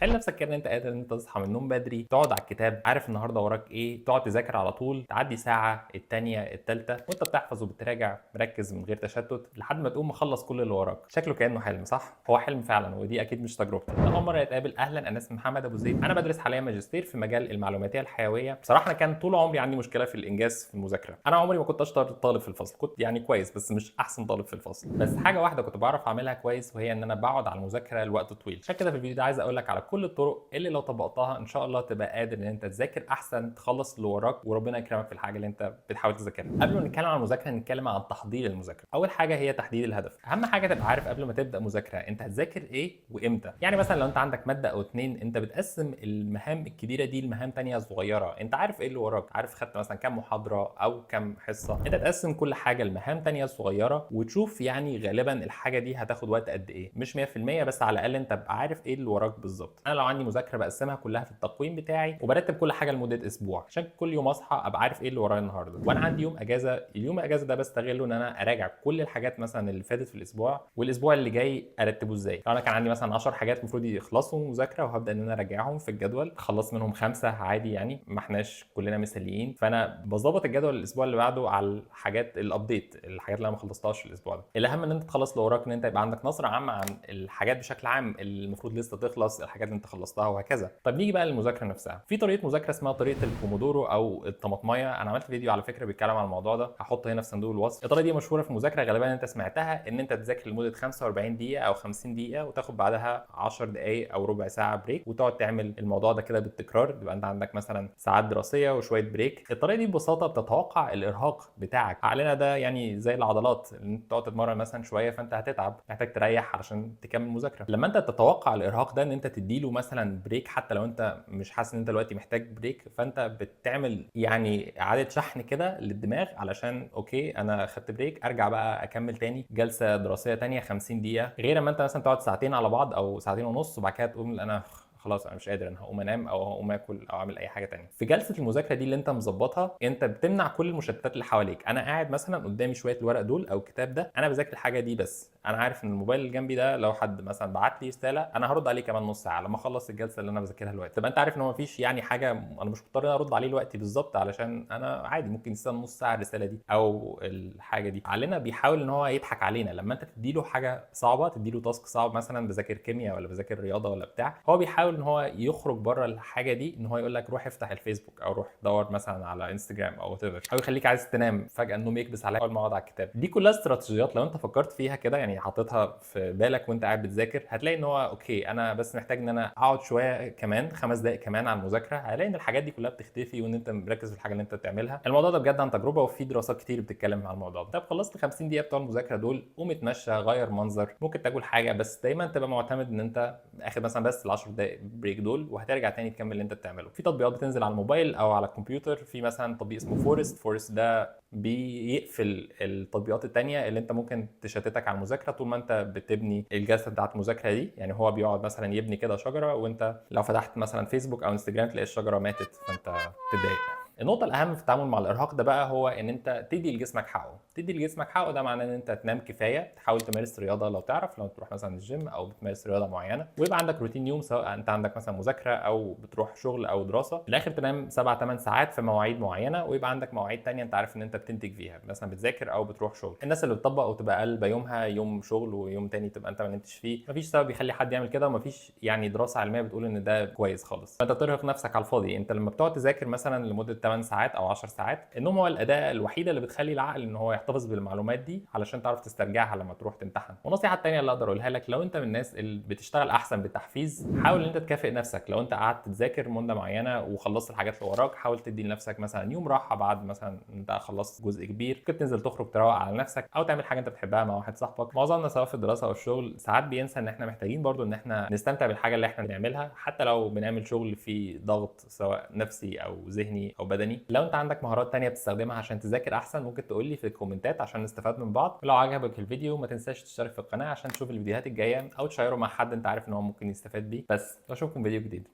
تخيل نفسك كده ان انت قادر ان انت تصحى من النوم بدري، تقعد على الكتاب، عارف النهارده وراك ايه، تقعد تذاكر على طول، تعدي ساعه التانيه التالته وانت بتحفظ وبتراجع مركز من غير تشتت لحد ما تقوم مخلص كل اللي وراك. شكله كانه حلم، صح؟ هو حلم فعلا، ودي اكيد مش تجربتي. ده اول مره نتقابل. اهلا، انا اسمي محمد ابو زيد، انا بدرس حاليا ماجستير في مجال المعلوماتيه الحيويه. بصراحه انا كان طول عمري عندي مشكله في الانجاز في المذاكره. انا عمري ما كنت اشطر طالب في الفصل، كنت يعني كويس بس مش احسن طالب في الفصل. بس حاجه واحده كنت بعرف اعملها كويس، وهي ان انا بقعد على المذاكره لوقت طويل. عشان كده في الفيديو ده عايز اقول لك على كل الطرق اللي لو طبقتها ان شاء الله تبقى قادر ان انت تذاكر احسن، تخلص اللي وراك وربنا يكرمك في الحاجه اللي انت بتحاول تذاكرها. قبل ما نتكلم عن المذاكره نتكلم عن تحضير المذاكره. اول حاجه هي تحديد الهدف. اهم حاجه تبقى عارف قبل ما تبدا مذاكره انت هتذاكر ايه وامتى. يعني مثلا لو انت عندك ماده او اتنين، انت بتقسم المهام الكبيره دي لمهام تانية صغيره. انت عارف ايه اللي وراك، عارف خدت مثلا كام محاضره او كام حصه. انت تقسم كل حاجه لمهام تانية صغيره وتشوف يعني غالبا الحاجه دي هتاخد وقت قد ايه. مش 100% بس على الاقل انت تبقى عارف ايه اللي وراك بالظبط. انا لو عندي مذاكره بقسمها كلها في التقويم بتاعي وبرتب كل حاجه لمده اسبوع، عشان كل يوم اصحى ابقى عارف ايه اللي ورايا النهارده. وانا عندي يوم اجازه، اليوم الاجازه ده بستغله ان انا اراجع كل الحاجات مثلا اللي فاتت في الاسبوع، والاسبوع اللي جاي ارتبه ازاي. لو انا كان عندي مثلا 10 حاجات المفروض يخلصوا مذاكره وهبدا ان انا اراجعهم في الجدول، خلصت منهم 5 عادي، يعني ما احناش كلنا مثاليين. فانا بظبط الجدول الاسبوع اللي بعده على الحاجات الابديت، الحاجات اللي انا ما خلصتهاش في الاسبوع ده. الاهم ان انت تخلص اللي وراك، ان انت يبقى عندك نظره عامه عن الحاجات بشكل عام اللي المفروض لسه تخلص، الحاجات اللي انت خلصتها وهكذا. طب نيجي بقى للمذاكره نفسها. في طريقه مذاكره اسمها طريقه البومودورو او الطماطميه. انا عملت فيديو على فكره بيتكلم عن الموضوع ده، هحطه هنا في صندوق الوصف. الطريقه دي مشهوره في المذاكره، غالبا انت سمعتها، ان انت تذاكر لمده 45 دقيقه او 50 دقيقه وتاخد بعدها 10 دقائق او ربع ساعه بريك، وتقعد تعمل الموضوع ده كده بالتكرار. يبقى انت عندك مثلا ساعات دراسيه وشويه بريك. الطريقه دي ببساطه بتتوقع الارهاق بتاعك. عقلنا ده يعني زي العضلات، ان انت تقعد تتمرن مثلا شويه فانت هتتعب، محتاج تريح علشان تكمل مذاكره. لما انت تتوقع الارهاق ده، ان انت تديله مثلا بريك حتى لو انت مش حاسس ان انت دلوقتي محتاج بريك، فانت بتعمل يعني اعاده شحن كده للدماغ علشان اوكي انا خدت بريك، ارجع بقى اكمل تاني جلسه دراسيه تانيه 50 دقيقه. غير اما انت مثلا تقعد ساعتين على بعض او ساعتين ونص وبعد كده تقول انا خلاص انا مش قادر، انا هقوم انام او هقوم اكل او اعمل اي حاجه تانية. في جلسه المذاكره دي اللي انت مظبطها، انت بتمنع كل المشتتات اللي حواليك. انا قاعد مثلا قدامي شويه الورق دول او الكتاب ده، انا بذاكر الحاجه دي بس. انا عارف ان الموبايل اللي جنبي ده لو حد مثلا بعت لي رساله انا هرد عليه كمان نص ساعه لما اخلص الجلسه اللي انا بذاكرها دلوقتي. تبقى انت عارف ان هو مفيش يعني حاجه، انا مش مضطر ارد عليه دلوقتي بالظبط، علشان انا عادي ممكن يستنى نص ساعه الرساله دي او الحاجه دي. علينا بيحاول ان هو يضحك علينا. لما انت تديله حاجه صعبه، تديله تاسك صعب، مثلا بذاكر كيمياء ولا بذاكر رياضه ولا بتاع، هو بيحاول ان هو يخرج بره الحاجه دي، ان هو يقول لك روح افتح الفيسبوك او روح دور مثلا على انستجرام او وات ايفر، او يخليك عايز تنام فجاه النوم يكبس عليك اول ما اقعد على الكتاب. دي كلها استراتيجيات لو انت فكرت فيها كده، يعني حاططها في بالك وانت قاعد بتذاكر، هتلاقي ان هو اوكي انا بس محتاج ان انا اقعد شويه كمان 5 دقائق كمان على المذاكره. هلاقي ان الحاجات دي كلها بتختفي وان انت مركز في الحاجه اللي انت بتعملها. الموضوع ده بجد عن تجربه، وفي دراسات كتير بتتكلم عن الموضوع ده. طب خلصت 50 دقيقه بتوع المذاكره دول، قوم اتمشى، غير منظر، ممكن تاكل حاجه، بس دايما تبقى معتمد ان انت اخد مثلا بس ال 10 دقائق بريك دول وهترجع تاني تكمل اللي انت بتعمله. في تطبيقات بتنزل على الموبايل او على الكمبيوتر، في مثلا تطبيق اسمه فورست ده بيقفل التطبيقات التانية اللي انت ممكن تشتتك على المذاكره طول ما انت بتبني الجلسه بتاعت المذاكره دي. يعني هو بيقعد مثلا يبني كده شجره، وانت لو فتحت مثلا فيسبوك او انستجرام تلاقي الشجره ماتت فانت تتضايق. النقطة الأهم في التعامل مع الإرهاق ده بقى هو إن أنت تدي لجسمك حقه. تدي لجسمك حقه ده معناه إن أنت تنام كفاية، تحاول تمارس رياضة لو تعرف، لو تروح مثلا الجيم أو بتمارس رياضة معينة، ويبقى عندك روتين يوم سواء أنت عندك مثلا مذاكرة أو بتروح شغل أو دراسة. في الآخر تنام 7 8 ساعات في مواعيد معينة، ويبقى عندك مواعيد تانية أنت عارف إن أنت بتنتج فيها، مثلا بتذاكر أو بتروح شغل. الناس اللي بتطبق وتبقى قلبة يومها يوم شغل ويوم تاني تبقى أنت ما نمتش فيه، مفيش سبب يخلي حد يعمل كده، ومفيش يعني دراسة علمية بتقول إن ده كويس خالص. فأنت ترهق نفسك على الفاضي. أنت لما بتقعد تذاكر مثلا لمدة 8 ساعات أو 10 ساعات، النوم هو الاداه الوحيده اللي بتخلي العقل ان هو يحتفظ بالمعلومات دي علشان تعرف تسترجعها لما تروح تمتحن. والنصيحه الثانيه اللي اقدر اقولها لك، لو انت من الناس اللي بتشتغل احسن بالتحفيز، حاول ان انت تكافئ نفسك. لو انت قعدت تذاكر مده معينه وخلصت الحاجات اللي وراك، حاول تدي لنفسك مثلا يوم راحه بعد مثلا انت خلصت جزء كبير. ممكن تنزل تخرج تروق على نفسك، او تعمل حاجه انت بتحبها مع واحد صاحبك. معظمنا سواء في الدراسه او الشغل ساعات بينسى ان احنا محتاجين برضو ان احنا نستمتع بالحاجه اللي احنا بنعملها، حتى لو بنعمل شغل فيه ضغط سواء نفسي او ذهني او بدني. لو انت عندك مهارات تانية بتستخدمها عشان تذاكر احسن، ممكن تقول لي في الكومنتات عشان نستفاد من بعض. ولو عجبك الفيديو ما تنساش تشترك في القناه عشان تشوف الفيديوهات الجايه، او تشيره مع حد انت عارف ان هو ممكن يستفاد بيه. بس اشوفكم فيديو جديد.